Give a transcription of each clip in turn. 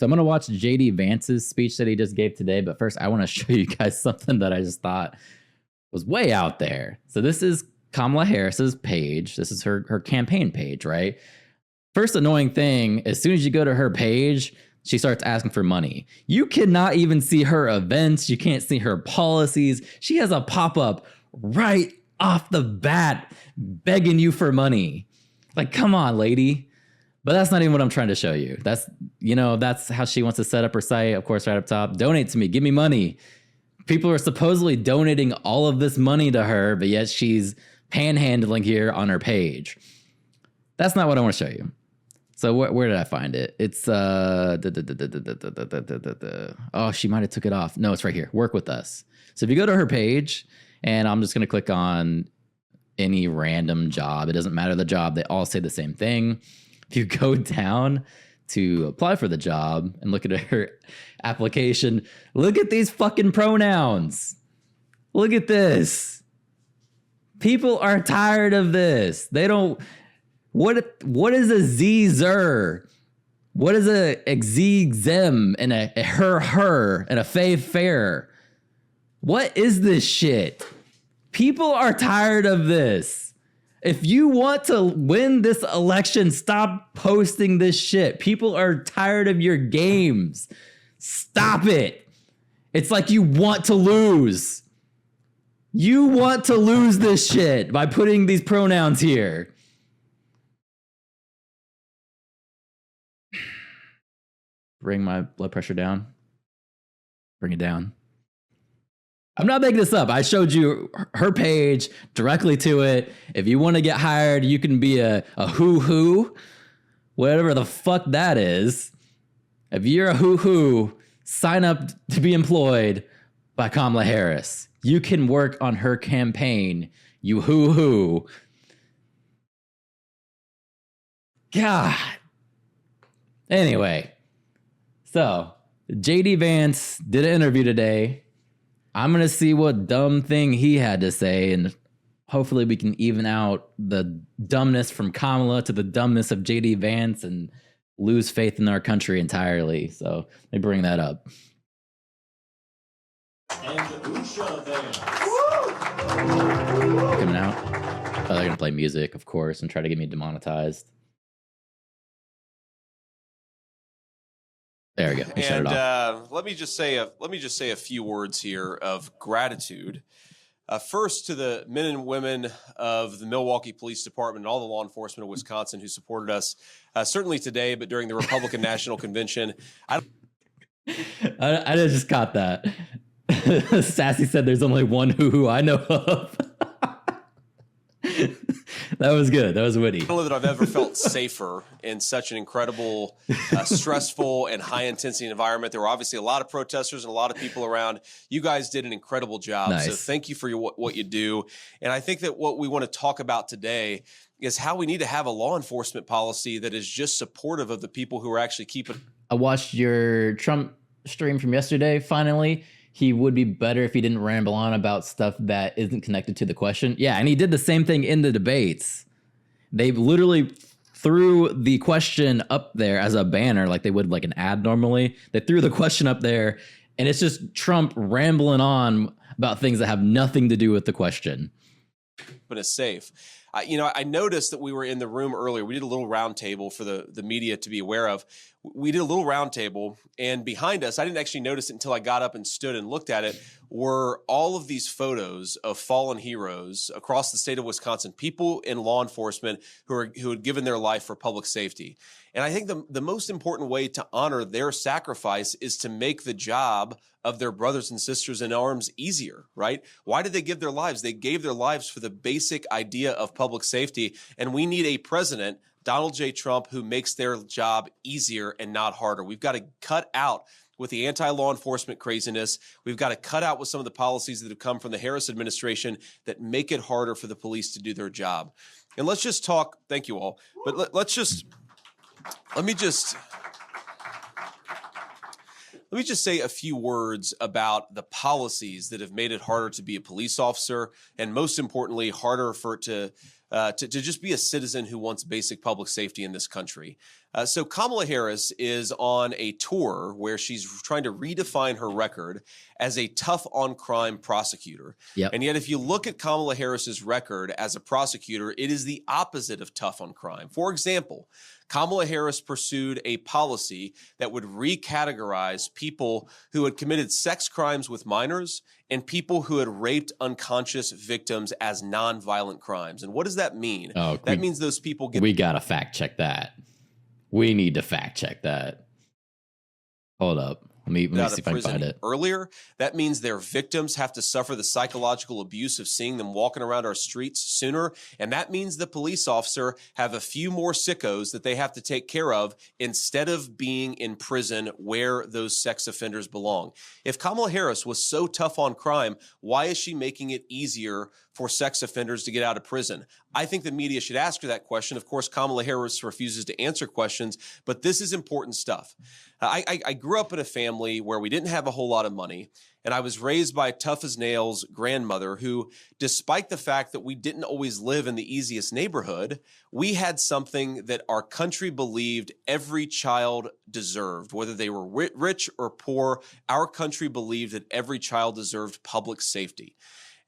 So I'm going to watch JD Vance's speech that he just gave today. But first, I want to show you guys something that I just thought was way out there. So this is Kamala Harris's page. This is her campaign page, right? First annoying thing, as soon as you go to her page, she starts asking for money. You cannot even see her events. You can't see her policies. She has a pop-up right off the bat begging you for money. Like, come on, lady. But that's not even what I'm trying to show you. That's, you know, that's how she wants to set up her site. Of course, right up top, donate to me, give me money. People are supposedly donating all of this money to her, but yet she's panhandling here on her page. That's not what I want to show you. So where did I find it? It's oh, she might have took it off. No, it's right here. Work with us. So if you go to her page, and I'm just going to click on any random job. It doesn't matter the job. They all say the same thing. If you go down to apply for the job and look at her application, look at these fucking pronouns. Look at this. People are tired of this. They don't. What is a Z-zer? What is a XZ-zem and a her and a fair? What is this shit? People are tired of this. If you want to win this election, stop posting this shit. People are tired of your games. Stop it. It's like you want to lose. You want to lose this shit by putting these pronouns here. Bring my blood pressure down. Bring it down. I'm not making this up. I showed you her page directly to it. If you want to get hired, you can be a who, whatever the fuck that is. If you're a who, sign up to be employed by Kamala Harris. You can work on her campaign, you who. God. Anyway. So, JD Vance did an interview today. I'm going to see what dumb thing he had to say, and hopefully we can even out the dumbness from Kamala to the dumbness of JD Vance and lose faith in our country entirely. So, let me bring that up. And Usha Vance. Coming out. Oh, they're going to play music, of course, and try to get me demonetized. There we go. And let me just say a few words here of gratitude. First, to the men and women of the Milwaukee Police Department and all the law enforcement of Wisconsin who supported us, certainly today, but during the Republican National Convention. I just caught that. Sassy said there's only one who I know of. That was good. That was witty. I don't know that I've ever felt safer in such an incredible, stressful, and high-intensity environment. There were obviously a lot of protesters and a lot of people around. You guys did an incredible job. Nice. So thank you for what you do. And I think that what we want to talk about today is how we need to have a law enforcement policy that is just supportive of the people who are actually keeping. I watched your Trump stream from yesterday, finally. He would be better if he didn't ramble on about stuff that isn't connected to the question. Yeah, and he did the same thing in the debates. They literally threw the question up there as a banner, like they would like an ad normally. They threw the question up there, and it's just Trump rambling on about things that have nothing to do with the question. But it's safe. I noticed that we were in the room earlier. We did a little round table for the media to be aware of. We did a little round table, and behind us, I didn't actually notice it until I got up and stood and looked at it, were all of these photos of fallen heroes across the state of Wisconsin, people in law enforcement who had given their life for public safety. And I think the most important way to honor their sacrifice is to make the job of their brothers and sisters in arms easier, right? Why did they give their lives? They gave their lives for the basic idea of public safety. And we need a president, Donald J. Trump, who makes their job easier and not harder. We've got to cut out with the anti-law enforcement craziness. We've got to cut out with some of the policies that have come from the Harris administration that make it harder for the police to do their job. And let's just talk, thank you all, but let me just say a few words about the policies that have made it harder to be a police officer, and most importantly, harder for it to to just be a citizen who wants basic public safety in this country. So Kamala Harris is on a tour where she's trying to redefine her record as a tough on crime prosecutor. Yep. And yet, if you look at Kamala Harris's record as a prosecutor, it is the opposite of tough on crime. For example, Kamala Harris pursued a policy that would recategorize people who had committed sex crimes with minors and people who had raped unconscious victims as nonviolent crimes. And what does that mean? That means those people get... We got to fact check that. We need to fact check that. Hold up. Let me see if I can find it. Earlier, that means their victims have to suffer the psychological abuse of seeing them walking around our streets sooner. And that means the police officer have a few more sickos that they have to take care of instead of being in prison where those sex offenders belong. If Kamala Harris was so tough on crime, why is she making it easier for sex offenders to get out of prison? I think the media should ask her that question. Of course, Kamala Harris refuses to answer questions, but this is important stuff. I grew up in a family where we didn't have a whole lot of money, and I was raised by a tough-as-nails grandmother who, despite the fact that we didn't always live in the easiest neighborhood, we had something that our country believed every child deserved. Whether they were rich or poor, our country believed that every child deserved public safety.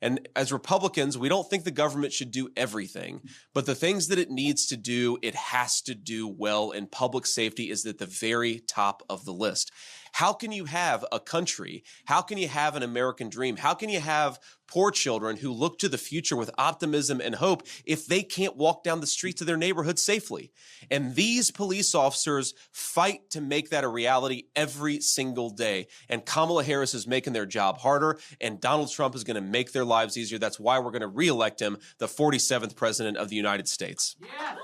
And as Republicans, we don't think the government should do everything, but the things that it needs to do, it has to do well, and public safety is at the very top of the list. How can you have a country? How can you have an American dream? How can you have poor children who look to the future with optimism and hope if they can't walk down the streets of their neighborhood safely? And these police officers fight to make that a reality every single day. And Kamala Harris is making their job harder, and Donald Trump is going to make their lives easier. That's why we're going to reelect him the 47th president of the United States. Yes.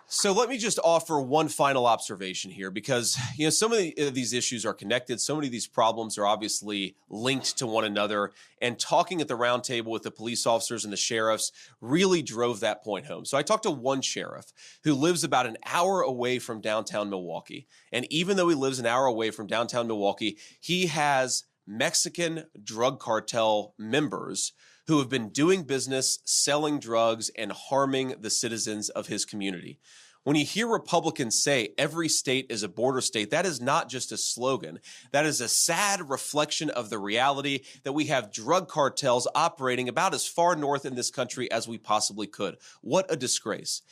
So let me just offer one final observation here, because some of these issues are connected. So many of these problems are obviously linked to one another. And talking at the round table with the police officers and the sheriffs really drove that point home. So I talked to one sheriff who lives about an hour away from downtown Milwaukee. And even though he lives an hour away from downtown Milwaukee, he has Mexican drug cartel members who have been doing business, selling drugs, and harming the citizens of his community. When you hear Republicans say every state is a border state, that is not just a slogan. That is a sad reflection of the reality that we have drug cartels operating about as far north in this country as we possibly could. What a disgrace.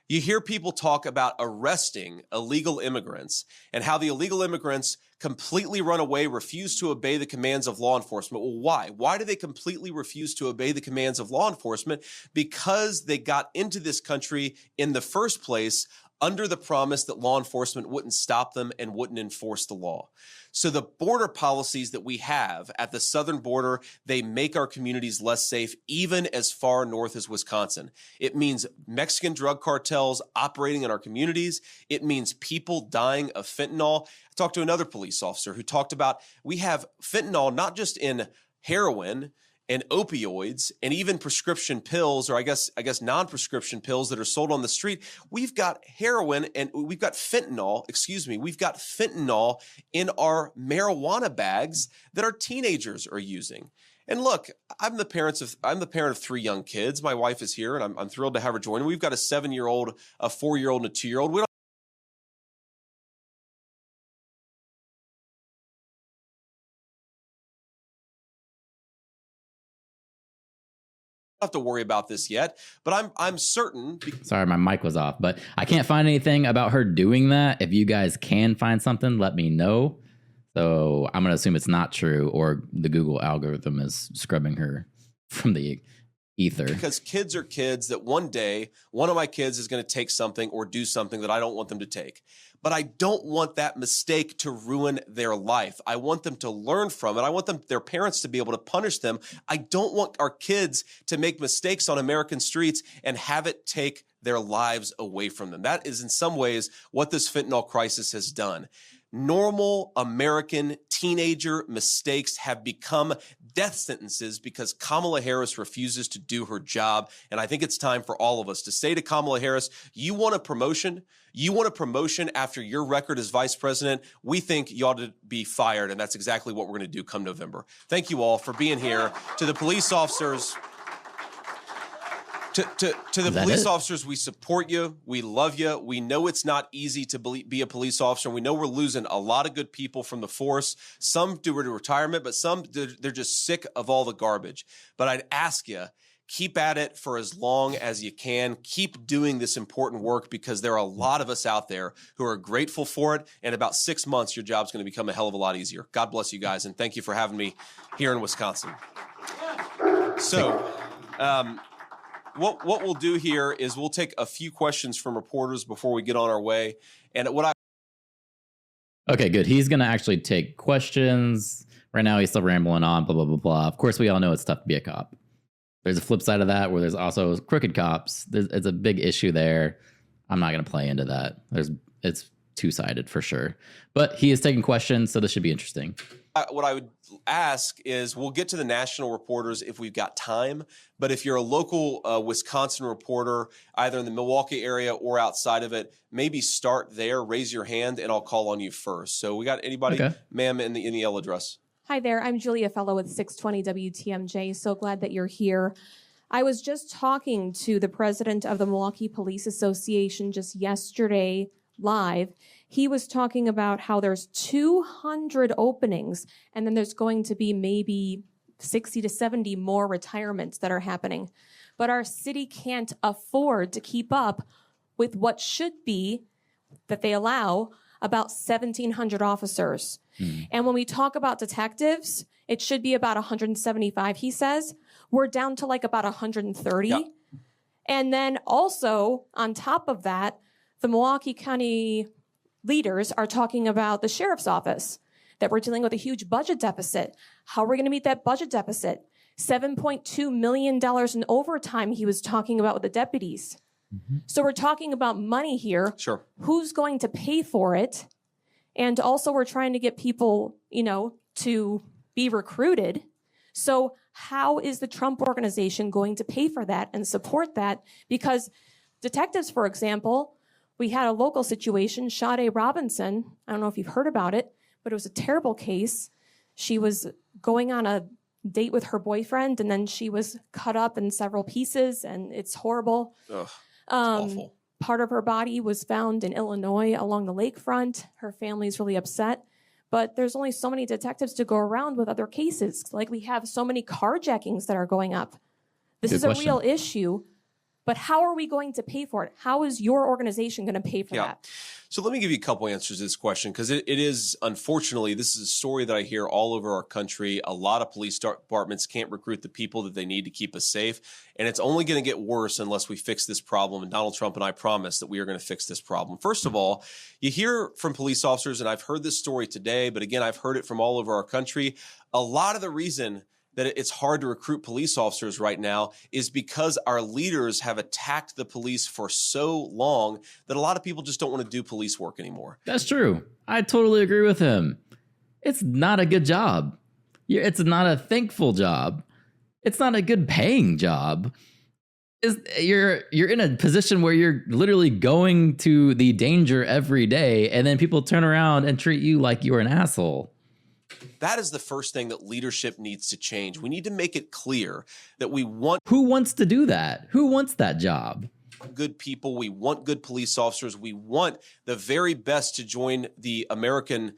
You hear people talk about arresting illegal immigrants and how the illegal immigrants completely run away, refuse to obey the commands of law enforcement. Well, why? Why do they completely refuse to obey the commands of law enforcement? Because they got into this country in the first place under the promise that law enforcement wouldn't stop them and wouldn't enforce the law. So the border policies that we have at the southern border, they make our communities less safe, even as far north as Wisconsin. It means Mexican drug cartels operating in our communities. It means people dying of fentanyl. I talked to another police officer who talked about we have fentanyl not just in heroin and opioids and even prescription pills, or I guess non-prescription pills that are sold on the street. We've got heroin and we've got fentanyl, we've got fentanyl in our marijuana bags that our teenagers are using. And look, I'm the parent of 3 young kids. My wife is here, and I'm thrilled to have her join. We've got a 7-year-old, a 4-year-old, and a 2-year-old. We don't have to worry about this yet, but I'm certain. Sorry, my mic was off, but I can't find anything about her doing that. If you guys can find something, let me know. So I'm going to assume it's not true, or the Google algorithm is scrubbing her from the ether. Because kids are kids, that one day, one of my kids is going to take something or do something that I don't want them to take. But I don't want that mistake to ruin their life. I want them to learn from it. I want their parents to be able to punish them. I don't want our kids to make mistakes on American streets and have it take their lives away from them. That is in some ways what this fentanyl crisis has done. Normal American teenager mistakes have become death sentences because Kamala Harris refuses to do her job. And I think it's time for all of us to say to Kamala Harris, you want a promotion? You want a promotion after your record as vice president? We think you ought to be fired. And that's exactly what we're going to do come November. Thank you all for being here. To the police officers, to the police officers, we support you. We love you. We know it's not easy to be a police officer. We know we're losing a lot of good people from the force. Some due to retirement, but some, they're just sick of all the garbage. But I'd ask you, keep at it for as long as you can. Keep doing this important work because there are a lot of us out there who are grateful for it. In about 6 months, your job's going to become a hell of a lot easier. God bless you guys, and thank you for having me here in Wisconsin. So, what we'll do here is we'll take a few questions from reporters before we get on our way. And Okay, good. He's going to actually take questions. Right now, he's still rambling on, blah, blah, blah, blah. Of course, we all know it's tough to be a cop. There's a flip side of that where there's also crooked cops. It's a big issue there. I'm not going to play into that. It's two-sided for sure. But he is taking questions, so this should be interesting. What I would ask is we'll get to the national reporters if we've got time. But if you're a local Wisconsin reporter, either in the Milwaukee area or outside of it, maybe start there, raise your hand, and I'll call on you first. So we got anybody, ma'am, in the yellow dress? Hi there. I'm Julia Fellow with 620 WTMJ. So glad that you're here. I was just talking to the president of the Milwaukee Police Association just yesterday live. He was talking about how there's 200 openings, and then there's going to be maybe 60 to 70 more retirements that are happening. But our city can't afford to keep up with what should be, that they allow, about 1,700 officers. And when we talk about detectives, it should be about 175, he says. We're down to like about 130. Yep. And then also, on top of that, the Milwaukee County leaders are talking about the sheriff's office, that we're dealing with a huge budget deficit. How are we going to meet that budget deficit? $7.2 million in overtime he was talking about with the deputies. So we're talking about money here. Sure. Who's going to pay for it? And also we're trying to get people, to be recruited. So how is the Trump organization going to pay for that and support that? Because detectives, for example, we had a local situation, Sade Robinson. I don't know if you've heard about it, but it was a terrible case. She was going on a date with her boyfriend, and then she was cut up in several pieces, and it's horrible. Ugh, it's awful. Part of her body was found in Illinois along the lakefront. Her family's really upset. But there's only so many detectives to go around with other cases. Like we have so many carjackings that are going up. This is a real issue. But how are we going to pay for it? How is your organization going to pay for that? So let me give you a couple answers to this question, because it is, unfortunately, this is a story that I hear all over our country. A lot of police departments can't recruit the people that they need to keep us safe. And it's only going to get worse unless we fix this problem. And Donald Trump and I promise that we are going to fix this problem. First of all, you hear from police officers, and I've heard this story today, but again, I've heard it from all over our country. A lot of the reason that it's hard to recruit police officers right now is because our leaders have attacked the police for so long that a lot of people just don't want to do police work anymore. That's true. I totally agree with him. It's not a good job. It's not a thankful job. It's not a good paying job. You're in a position where you're literally going to the danger every day, and then people turn around and treat you like you're an asshole. That is the first thing that leadership needs to change. We need to make it clear that we want... Who wants to do that? Who wants that job? Good people. We want good police officers. We want the very best to join the American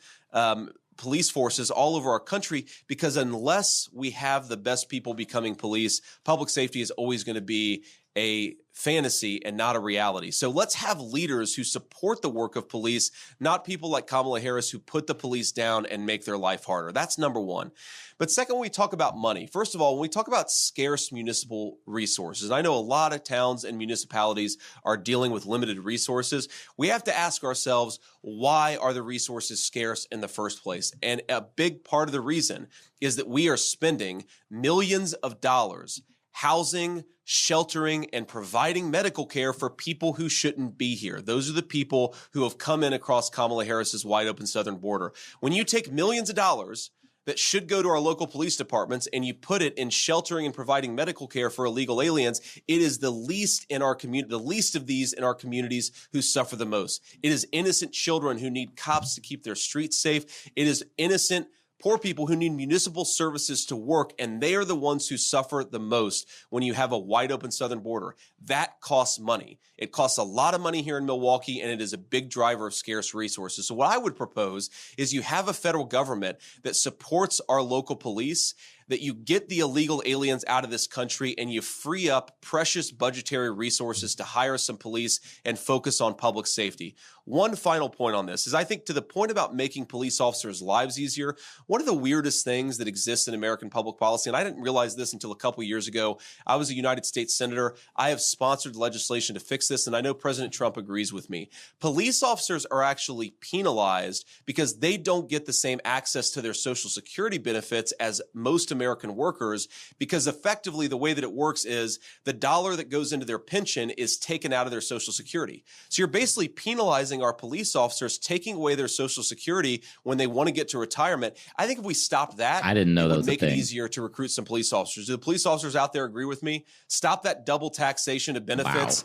police forces all over our country, because unless we have the best people becoming police, public safety is always going to be a fantasy and not a reality. So let's have leaders who support the work of police, not people like Kamala Harris who put the police down and make their life harder. That's number one. But second, when we talk about money, first of all, when we talk about scarce municipal resources, I know a lot of towns and municipalities are dealing with limited resources. We have to ask ourselves, why are the resources scarce in the first place? And a big part of the reason is that we are spending millions of dollars housing, sheltering, and providing medical care for people who shouldn't be here. Those are the people who have come in across Kamala Harris's wide open southern border. When you take millions of dollars that should go to our local police departments and you put it in sheltering and providing medical care for illegal aliens, it is the least in our community, the least of these in our communities who suffer the most. It is innocent children who need cops to keep their streets safe. It is innocent poor people who need municipal services to work, and they are the ones who suffer the most when you have a wide open southern border. That costs money. It costs a lot of money here in Milwaukee, and it is a big driver of scarce resources. So what I would propose is you have a federal government that supports our local police, that you get the illegal aliens out of this country and you free up precious budgetary resources to hire some police and focus on public safety. One final point on this is I think to the point about making police officers' lives easier, one of the weirdest things that exists in American public policy, and I didn't realize this until a couple years ago, I was a United States Senator. I have sponsored legislation to fix this, and I know President Trump agrees with me. Police officers are actually penalized because they don't get the same access to their Social Security benefits as most American workers, because effectively the way that it works is the dollar that goes into their pension is taken out of their Social Security. So you're basically penalizing our police officers, taking away their Social Security when they want to get to retirement. I think if we stopped that, I didn't know that it would was a make it thing. easier to recruit some police officers. Do the police officers out there agree with me? Stop that double taxation of benefits.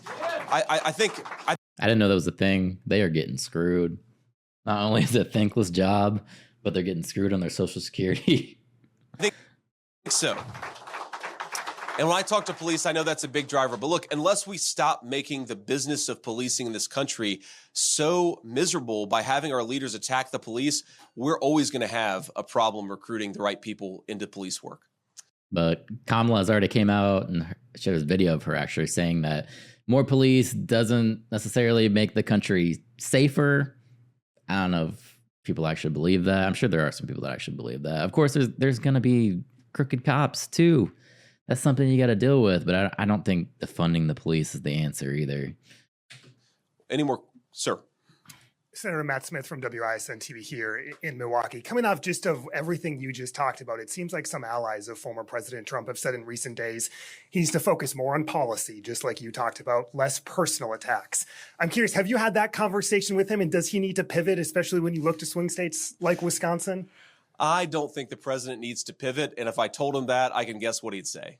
I think I didn't know that was a thing. They are getting screwed. Not only is it a thankless job, but they're getting screwed on their Social Security. think so. And when I talk to police, I know that's a big driver. But look, unless we stop making the business of policing in this country so miserable by having our leaders attack the police, we're always going to have a problem recruiting the right people into police work. But Kamala has already came out and showed this video of her actually saying that more police doesn't necessarily make the country safer. I don't know if people actually believe that. I'm sure there are some people that actually believe that. Of course, there's going to be crooked cops too. That's something you got to deal with. But I don't think defunding the police is the answer either. Any more, sir? Senator Matt Smith from WISN TV here in Milwaukee. Coming off just of everything you just talked about, it seems like some allies of former President Trump have said in recent days he needs to focus more on policy, just like you talked about, less personal attacks. I'm curious, have you had that conversation with him, and does he need to pivot, especially when you look to swing states like Wisconsin? I don't think the president needs to pivot, and if I told him that, I can guess what he'd say.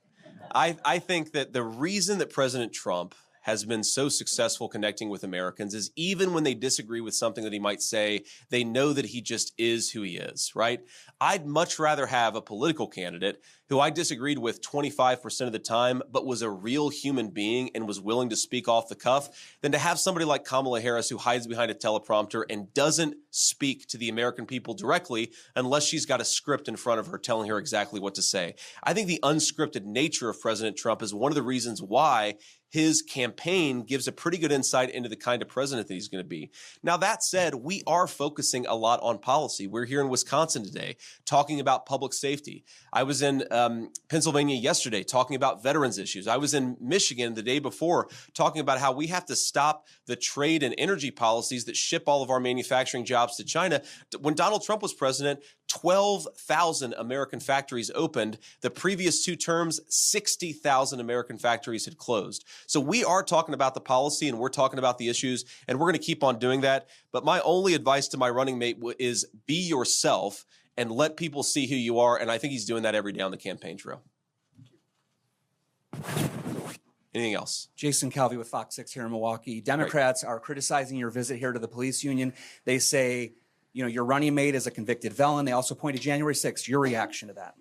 I think that the reason that President Trump has been so successful connecting with Americans is even when they disagree with something that he might say, they know that he just is who he is, right? I'd much rather have a political candidate who I disagreed with 25% of the time, but was a real human being and was willing to speak off the cuff, than to have somebody like Kamala Harris who hides behind a teleprompter and doesn't speak to the American people directly unless she's got a script in front of her telling her exactly what to say. I think the unscripted nature of President Trump is one of the reasons why his campaign gives a pretty good insight into the kind of president that he's going to be. Now, that said, we are focusing a lot on policy. We're here in Wisconsin today talking about public safety. I was in Pennsylvania yesterday talking about veterans issues. I was in Michigan the day before talking about how we have to stop the trade and energy policies that ship all of our manufacturing jobs to China. When Donald Trump was president, 12,000 American factories opened. The previous two terms, 60,000 American factories had closed. So we are talking about the policy and we're talking about the issues, and we're going to keep on doing that. But my only advice to my running mate is be yourself and let people see who you are. And I think he's doing that every day on the campaign trail. Anything else? Jason Calvi with Fox 6 here in Milwaukee. Democrats are criticizing your visit here to the police union. They say, you know, your running mate is a convicted felon. They also point to January 6th. Your reaction to that?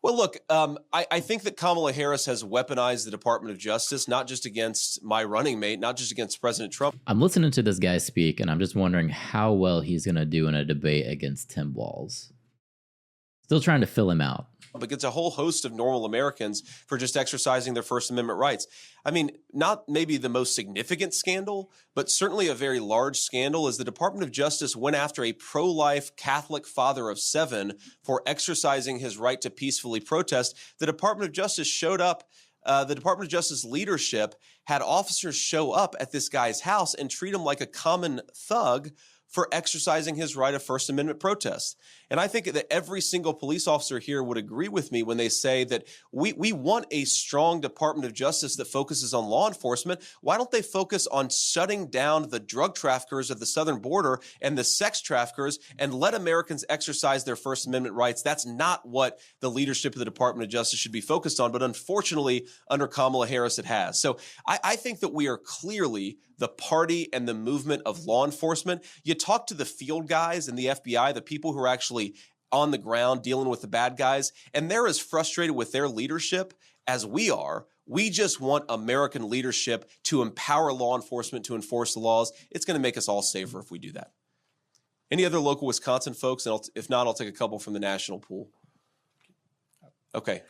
Well, look, I think that Kamala Harris has weaponized the Department of Justice, not just against my running mate, not just against President Trump. I'm listening to this guy speak, and I'm just wondering how well he's going to do in a debate against Tim Walz. Still trying to fill him out. Against a whole host of normal Americans for just exercising their First Amendment rights. I mean, not maybe the most significant scandal, but certainly a very large scandal is the Department of Justice went after a pro-life Catholic father of 7 for exercising his right to peacefully protest. The Department of Justice showed up. The Department of Justice leadership had officers show up at this guy's house and treat him like a common thug for exercising his right of First Amendment protest. And I think that every single police officer here would agree with me when they say that we want a strong Department of Justice that focuses on law enforcement. Why don't they focus on shutting down the drug traffickers of the southern border and the sex traffickers and let Americans exercise their First Amendment rights? That's not what the leadership of the Department of Justice should be focused on, but unfortunately, under Kamala Harris, it has. So I think that we are clearly the party and the movement of law enforcement. You talk to the field guys in the FBI, the people who are actually on the ground dealing with the bad guys, and they're as frustrated with their leadership as we are. We just want American leadership to empower law enforcement to enforce the laws. It's going to make us all safer if we do that. Any other local Wisconsin folks? And if not, I'll take a couple from the national pool. Okay.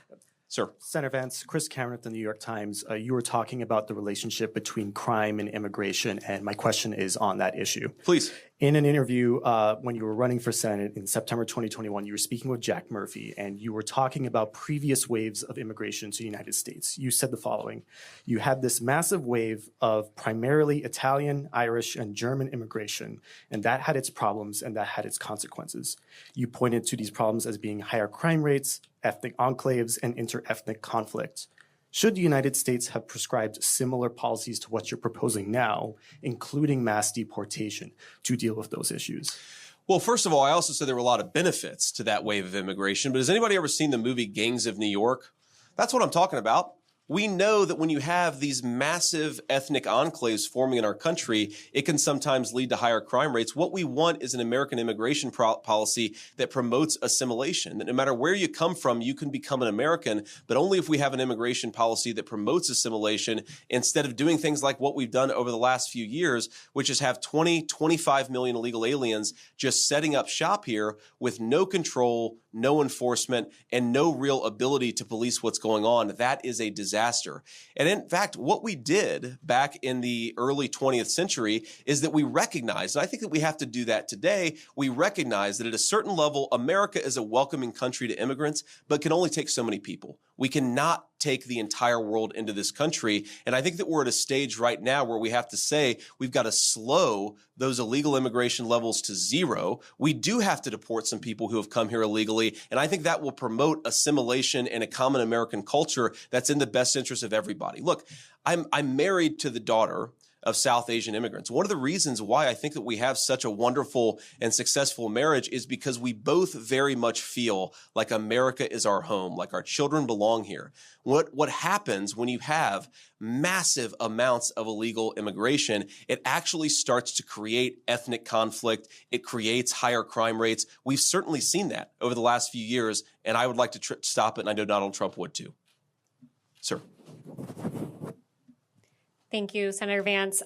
Sir. Senator Vance, Chris Cameron at the New York Times, you were talking about the relationship between crime and immigration, and my question is on that issue. Please. In an interview when you were running for Senate in September 2021, you were speaking with Jack Murphy, and you were talking about previous waves of immigration to the United States. You said the following: you had this massive wave of primarily Italian, Irish, and German immigration, and that had its problems and that had its consequences. You pointed to these problems as being higher crime rates, ethnic enclaves, and inter-ethnic conflict. Should the United States have prescribed similar policies to what you're proposing now, including mass deportation, to deal with those issues? Well, first of all, I also said there were a lot of benefits to that wave of immigration, but has anybody ever seen the movie Gangs of New York? That's what I'm talking about. We know that when you have these massive ethnic enclaves forming in our country, it can sometimes lead to higher crime rates. What we want is an American immigration policy that promotes assimilation, that no matter where you come from, you can become an American, but only if we have an immigration policy that promotes assimilation instead of doing things like what we've done over the last few years, which is have 20, 25 million illegal aliens just setting up shop here with no control, no enforcement, and no real ability to police what's going on. That is a disaster. And in fact, what we did back in the early 20th century is that we recognized, and I think that we have to do that today, we recognize that at a certain level, America is a welcoming country to immigrants, but can only take so many people. We cannot take the entire world into this country. And I think that we're at a stage right now where we have to say we've got to slow those illegal immigration levels to zero. We do have to deport some people who have come here illegally. And I think that will promote assimilation and a common American culture that's in the best interest of everybody. Look, I'm married to the daughter of South Asian immigrants. One of the reasons why I think that we have such a wonderful and successful marriage is because we both very much feel like America is our home, like our children belong here. What happens when you have massive amounts of illegal immigration, it actually starts to create ethnic conflict. It creates higher crime rates. We've certainly seen that over the last few years, and I would like to stop it, and I know Donald Trump would too. Sir. Thank you, Senator Vance.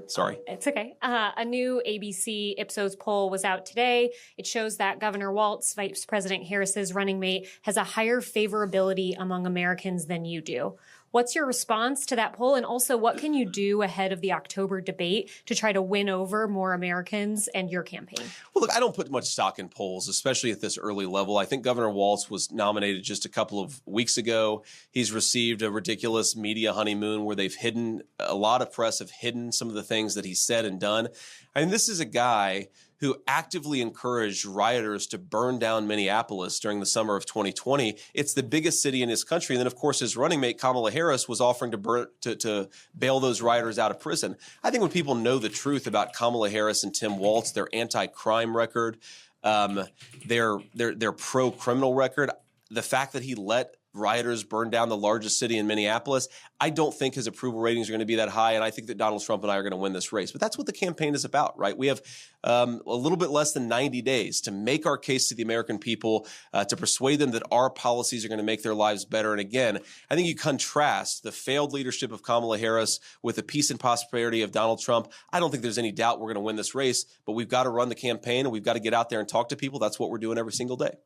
Sorry. It's okay. A new ABC Ipsos poll was out today. It shows that Governor Walz, Vice President Harris's running mate, has a higher favorability among Americans than you do. What's your response to that poll? And also, what can you do ahead of the October debate to try to win over more Americans and your campaign? Well, look, I don't put much stock in polls, especially at this early level. I think Governor Walz was nominated just a couple of weeks ago. He's received a ridiculous media honeymoon where they've hidden, a lot of press have hidden some of the things that he said and done. I mean, this is a guy who actively encouraged rioters to burn down Minneapolis during the summer of 2020. It's the biggest city in his country. And then, of course, his running mate, Kamala Harris, was offering to bail those rioters out of prison. I think when people know the truth about Kamala Harris and Tim Walz, their anti-crime record, their pro-criminal record, the fact that he let rioters burn down the largest city in Minneapolis, I don't think his approval ratings are going to be that high, and I think that Donald Trump and I are going to win this race. But that's what the campaign is about, right? We have a little bit less than 90 days to make our case to the American people, to persuade them that our policies are going to make their lives better. And again, I think you contrast the failed leadership of Kamala Harris with the peace and prosperity of Donald Trump. I don't think there's any doubt we're going to win this race, but we've got to run the campaign, and we've got to get out there and talk to people. That's what we're doing every single day.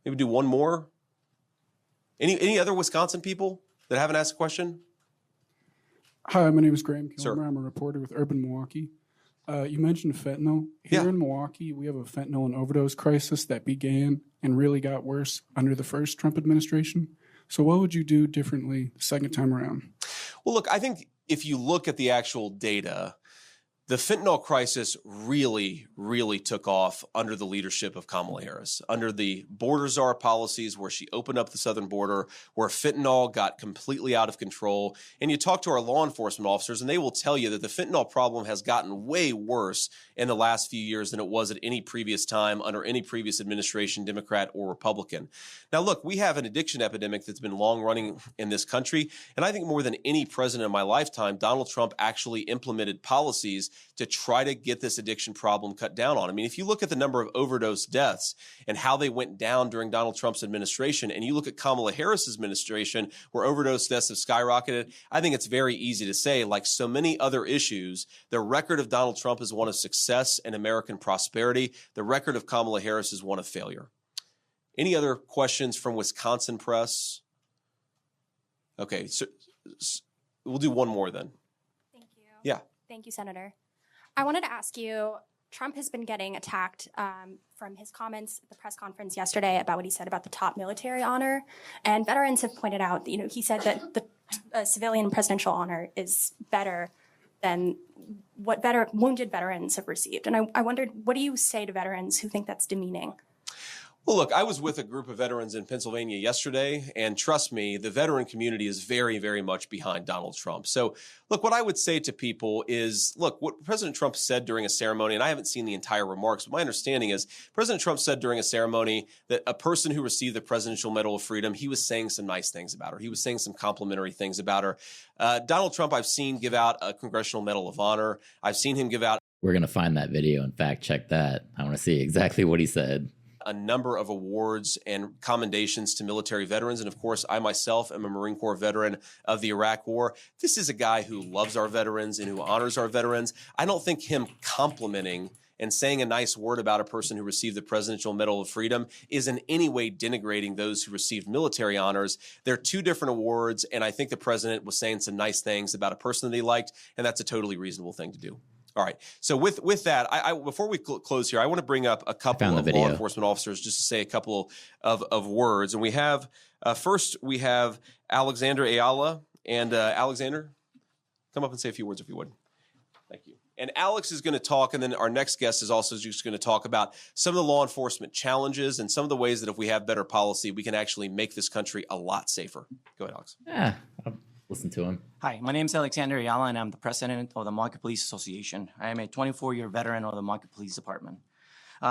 Maybe do one more. Any other Wisconsin people that haven't asked a question? Hi, my name is Graham Kilmer. Sir. I'm a reporter with Urban Milwaukee. You mentioned fentanyl. Here in Milwaukee, we have a fentanyl and overdose crisis that began and really got worse under the first Trump administration. So what would you do differently the second time around? Well, look, I think if you look at the actual data, The fentanyl crisis really, really took off under the leadership of Kamala Harris, under the border czar policies where she opened up the southern border, where fentanyl got completely out of control. And you talk to our law enforcement officers, and they will tell you that the fentanyl problem has gotten way worse in the last few years than it was at any previous time under any previous administration, Democrat or Republican. Now, look, we have an addiction epidemic that's been long running in this country. And I think more than any president in my lifetime, Donald Trump actually implemented policies to try to get this addiction problem cut down on. I mean, if you look at the number of overdose deaths and how they went down during Donald Trump's administration, and you look at Kamala Harris's administration where overdose deaths have skyrocketed, I think it's very easy to say, like so many other issues, the record of Donald Trump is one of success and American prosperity. The record of Kamala Harris is one of failure. Any other questions from Wisconsin press? Okay, so we'll do one more then. Thank you. Yeah. Thank you, Senator. I wanted to ask you, Trump has been getting attacked from his comments at the press conference yesterday about what he said about the top military honor. And veterans have pointed out, he said that the civilian presidential honor is better than what wounded veterans have received. And I wondered, what do you say to veterans who think that's demeaning? Well, look, I was with a group of veterans in Pennsylvania yesterday, and trust me, the veteran community is very, very much behind Donald Trump. So, look, what I would say to people is, look, what President Trump said during a ceremony, and I haven't seen the entire remarks, but my understanding is President Trump said during a ceremony that a person who received the Presidential Medal of Freedom, he was saying some nice things about her. He was saying some complimentary things about her. Donald Trump, I've seen give out a Congressional Medal of Honor. I've seen him give out. We're going to find that video and fact check that. I want to see exactly what he said. A number of awards and commendations to military veterans. And of course, I myself am a Marine Corps veteran of the Iraq War. This is a guy who loves our veterans and who honors our veterans. I don't think him complimenting and saying a nice word about a person who received the Presidential Medal of Freedom is in any way denigrating those who received military honors. They're two different awards, and I think the president was saying some nice things about a person that he liked, and that's a totally reasonable thing to do. All right. So with that, I before we close here, I want to bring up a couple of law enforcement officers just to say a couple of words. And we have first we have Alexander Ayala, and Alexander, come up and say a few words if you would. Thank you. And Alex is going to talk, and then our next guest is also just going to talk about some of the law enforcement challenges and some of the ways that if we have better policy, we can actually make this country a lot safer. Go ahead, Alex. Yeah. Listen to him. Hi, my name is Alexander Ayala, and I'm the president of the Milwaukee Police Association. I am a 24-year veteran of the Milwaukee Police Department.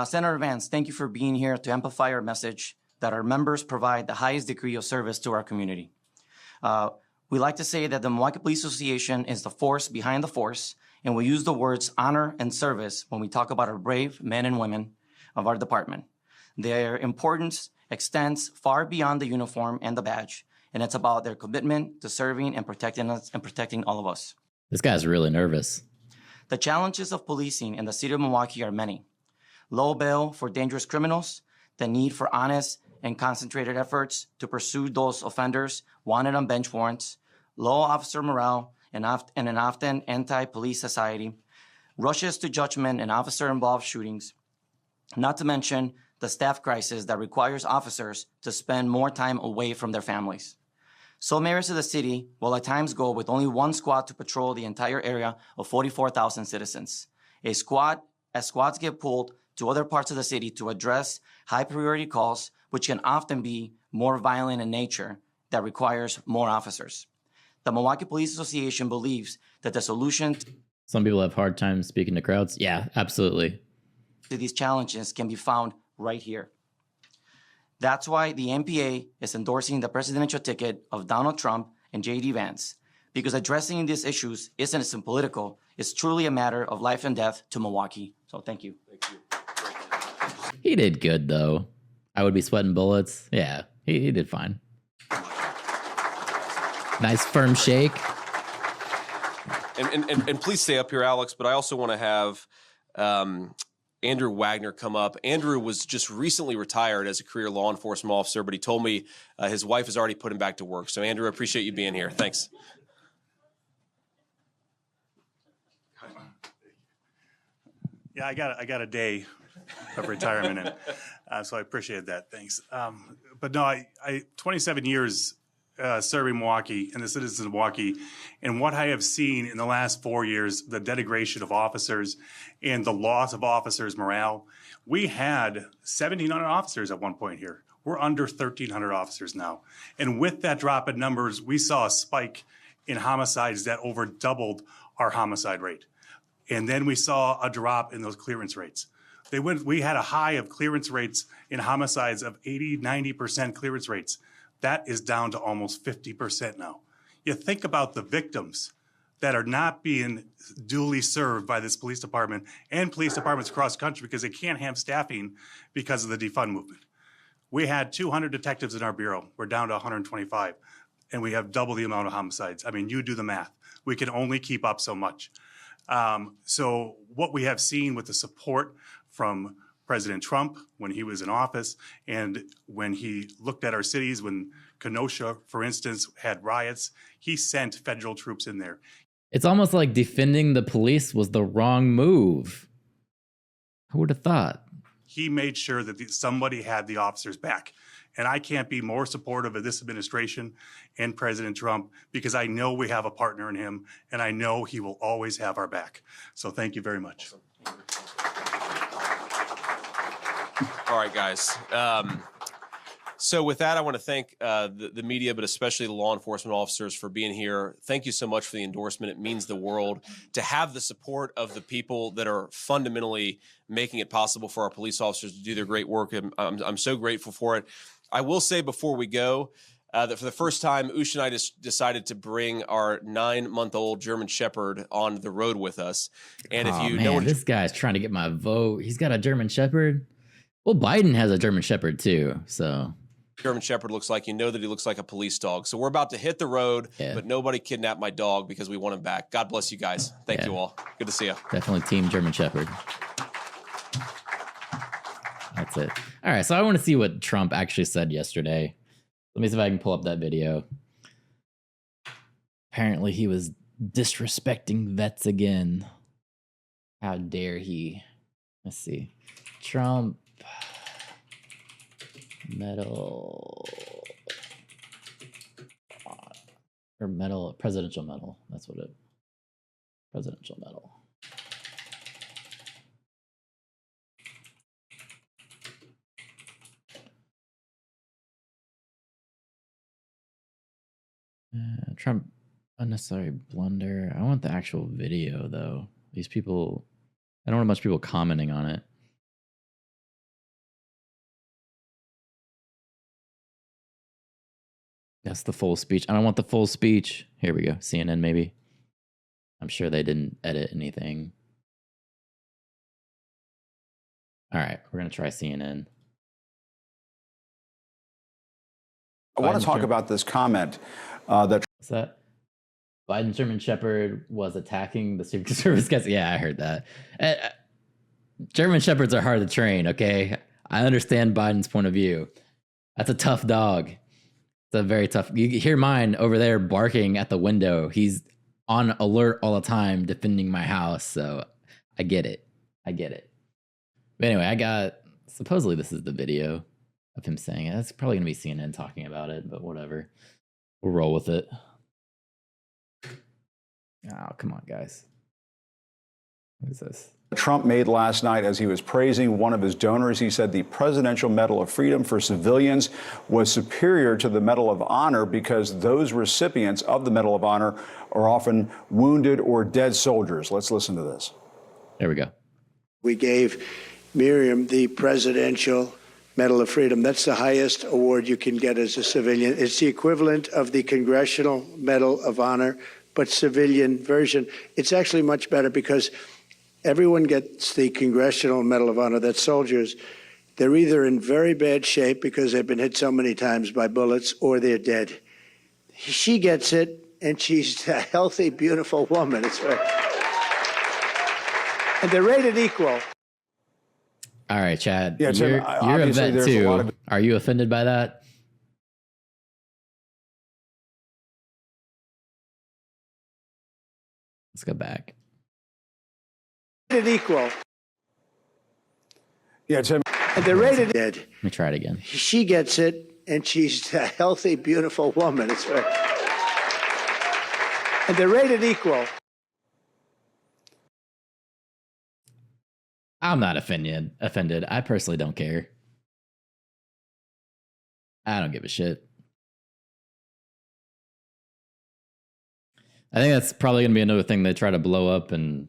Senator Vance, thank you for being here to amplify our message that our members provide the highest degree of service to our community. We like to say that the Milwaukee Police Association is the force behind the force, and we use the words honor and service when we talk about our brave men and women of our department. Their importance extends far beyond the uniform and the badge, and it's about their commitment to serving and protecting us and protecting all of us. This guy's really nervous. The challenges of policing in the city of Milwaukee are many. Low bail for dangerous criminals, the need for honest and concentrated efforts to pursue those offenders wanted on bench warrants, low officer morale, and an often anti-police society, rushes to judgment in officer-involved shootings, not to mention the staff crisis that requires officers to spend more time away from their families. Some areas of the city will at times go with only one squad to patrol the entire area of 44,000 citizens. As squads get pulled to other parts of the city to address high priority calls, which can often be more violent in nature, that requires more officers. The Milwaukee Police Association believes that the solution Some people have hard time speaking to crowds. Yeah, absolutely. to these challenges can be found right here. That's why the MPA is endorsing the presidential ticket of Donald Trump and JD Vance, because addressing these issues isn't political, it's truly a matter of life and death to Milwaukee. So thank you. Thank you. He did good, though. I would be sweating bullets. Yeah, he did fine. Nice firm shake. And please stay up here, Alex, but I also want to have Andrew Wagner come up. Andrew was just recently retired as a career law enforcement officer, but he told me his wife has already put him back to work. So, Andrew, I appreciate you being here. Thanks. Yeah, I got a day of retirement, and so I appreciate that. Thanks. But no, I 27 years serving Milwaukee and the citizens of Milwaukee, and what I have seen in the last 4 years, the denigration of officers and the loss of officers' morale. We had 1,700 officers at one point here. We're under 1,300 officers now. And with that drop in numbers, we saw a spike in homicides that over doubled our homicide rate. And then we saw a drop in those clearance rates. We had a high of clearance rates in homicides of 80, 90% clearance rates. That is down to almost 50% now. You think about the victims that are not being duly served by this police department and police departments across the country because they can't have staffing because of the defund movement. We had 200 detectives in our bureau. We're down to 125, and we have double the amount of homicides. I mean, you do the math. We can only keep up so much. So what we have seen with the support from President Trump when he was in office and when he looked at our cities, when Kenosha, for instance, had riots, he sent federal troops in there. It's almost like defending the police was the wrong move. Who would have thought? He made sure that somebody had the officers back. And I can't be more supportive of this administration and President Trump because I know we have a partner in him and I know he will always have our back. So thank you very much. All right, guys. So with that, I want to thank the media, but especially the law enforcement officers for being here. Thank you so much for the endorsement. It means the world to have the support of the people that are fundamentally making it possible for our police officers to do their great work. I'm so grateful for it. I will say before we go that for the first time, Ush and I just decided to bring our 9-month-old German Shepherd on the road with us. And if you know, this guy's trying to get my vote. He's got a German Shepherd. Well, Biden has a German Shepherd too, so. German Shepherd looks like, you know that he looks like a police dog. So we're about to hit the road, but nobody kidnapped my dog because we want him back. God bless you guys. Thank you all. Good to see you. Definitely team German Shepherd. That's it. All right, so I want to see what Trump actually said yesterday. Let me see if I can pull up that video. Apparently he was disrespecting vets again. How dare he? Let's see. Trump medal or medal, presidential medal. That's what it. Presidential medal. Trump unnecessary blunder. I want the actual video though. These people, I don't want much people commenting on it. That's the full speech. I don't want the full speech. Here we go. CNN maybe. I'm sure they didn't edit anything. All right, we're going to try CNN. I want to talk about this comment that... What's that? Biden's German Shepherd was attacking the Secret Service guys. Yeah, I heard that. German Shepherds are hard to train, okay? I understand Biden's point of view. That's a tough dog. It's a very tough... You hear mine over there barking at the window. He's on alert all the time defending my house, so I get it. I get it. But anyway, I got... Supposedly this is the video of him saying it. That's probably going to be CNN talking about it, but whatever. We'll roll with it. Oh, come on, guys. What is this? Trump made last night as he was praising one of his donors. He said the Presidential Medal of Freedom for civilians was superior to the Medal of Honor because those recipients of the Medal of Honor are often wounded or dead soldiers. Let's listen to this. There we go. We gave Miriam the Presidential Medal of Freedom. That's the highest award you can get as a civilian. It's the equivalent of the Congressional Medal of Honor, but civilian version. It's actually much better because everyone gets the Congressional Medal of Honor. That's soldiers. They're either in very bad shape because they've been hit so many times by bullets or they're dead. She gets it, and she's a healthy, beautiful woman. It's right. And they're rated equal. All right, Chad. Yeah, you're a vet too. Are you offended by that? Let's go back. Rated equal. Yeah, Tim. And they're rated dead. Let me try it again. She gets it, and she's a healthy, beautiful woman. It's right. And they're rated equal. I'm not offended. I personally don't care. I don't give a shit. I think that's probably going to be another thing they try to blow up and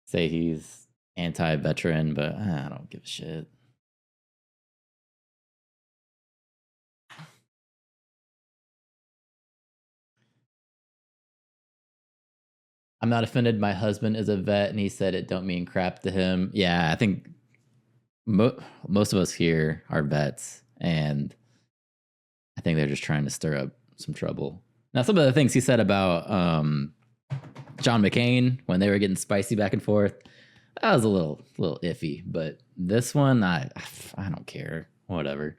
say he's anti-veteran, but I don't give a shit. I'm not offended. My husband is a vet, and he said it don't mean crap to him. Yeah, I think most of us here are vets, and I think they're just trying to stir up some trouble. Now, some of the things he said about John McCain when they were getting spicy back and forth, that was a little iffy. But this one, I don't care. Whatever.